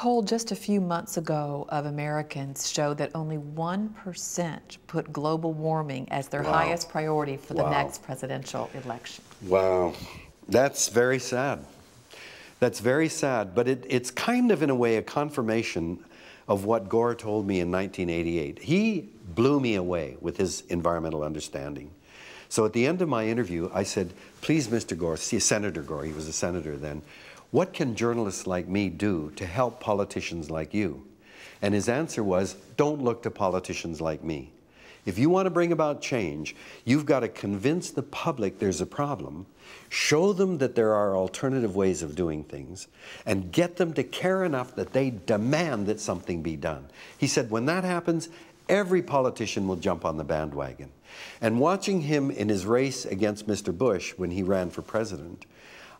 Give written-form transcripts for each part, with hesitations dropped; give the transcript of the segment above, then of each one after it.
poll just a few months ago of Americans showed that only 1% put global warming as their highest priority for the next presidential election. Wow, that's very sad. That's very sad, but it's kind of, in a way, a confirmation of what Gore told me in 1988. He blew me away with his environmental understanding. So at the end of my interview, I said, please, Mr. Gore, see Senator Gore, he was a senator then, what can journalists like me do to help politicians like you? And his answer was, don't look to politicians like me. If you want to bring about change, you've got to convince the public there's a problem, show them that there are alternative ways of doing things, and get them to care enough that they demand that something be done. He said, when that happens, every politician will jump on the bandwagon. And watching him in his race against Mr. Bush when he ran for president,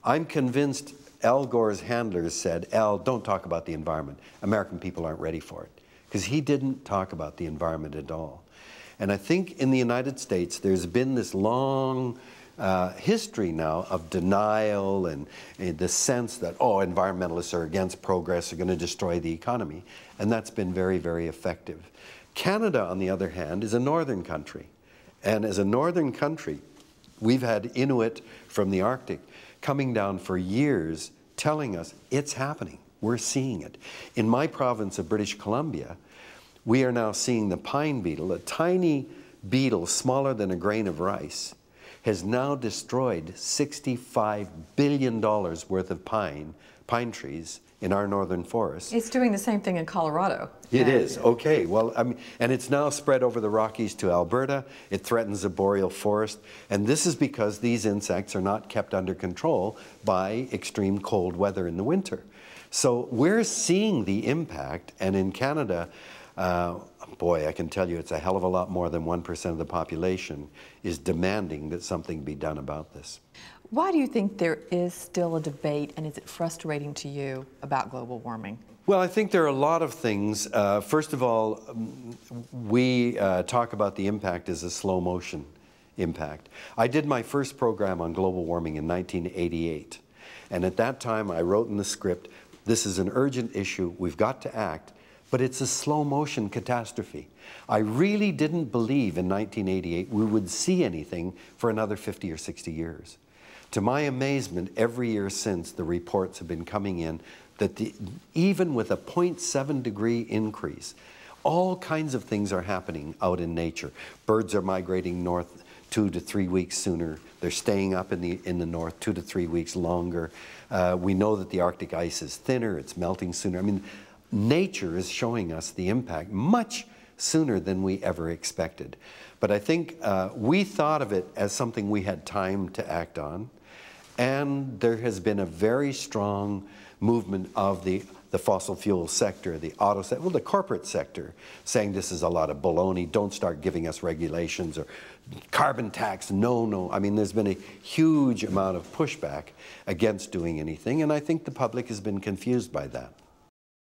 I'm convinced Al Gore's handlers said, Al, don't talk about the environment. American people aren't ready for it. Because he didn't talk about the environment at all. And I think in the United States, there's been this long history now of denial and the sense that, oh, environmentalists are against progress, are going to destroy the economy. And that's been very, very effective. Canada, on the other hand, is a northern country. And as a northern country, we've had Inuit from the Arctic coming down for years telling us it's happening. We're seeing it. In my province of British Columbia, we are now seeing the pine beetle, a tiny beetle smaller than a grain of rice, has now destroyed $65 billion worth of pine trees in our northern forests. It's doing the same thing in Colorado. It is, okay. Well, I mean, and it's now spread over the Rockies to Alberta. It threatens the boreal forest. And this is because these insects are not kept under control by extreme cold weather in the winter. So we're seeing the impact, and in Canada, boy, I can tell you it's a hell of a lot more than 1% of the population is demanding that something be done about this. Why do you think there is still a debate, and is it frustrating to you, about global warming? Well, I think there are a lot of things. First of all, we talk about the impact as a slow motion impact. I did my first program on global warming in 1988. And at that time, I wrote in the script, this is an urgent issue, we've got to act, but it's a slow motion catastrophe. I really didn't believe in 1988 we would see anything for another 50 or 60 years. To my amazement, every year since, the reports have been coming in that even with a 0.7 degree increase, all kinds of things are happening out in nature. Birds are migrating north 2 to 3 weeks sooner. They're staying up in the north 2 to 3 weeks longer. We know that the Arctic ice is thinner, it's melting sooner. I mean, nature is showing us the impact much sooner than we ever expected. But I think we thought of it as something we had time to act on. And there has been a very strong movement of the fossil fuel sector, the auto sector, well, the corporate sector, saying this is a lot of baloney, don't start giving us regulations, or carbon tax, no. I mean, there's been a huge amount of pushback against doing anything, and I think the public has been confused by that.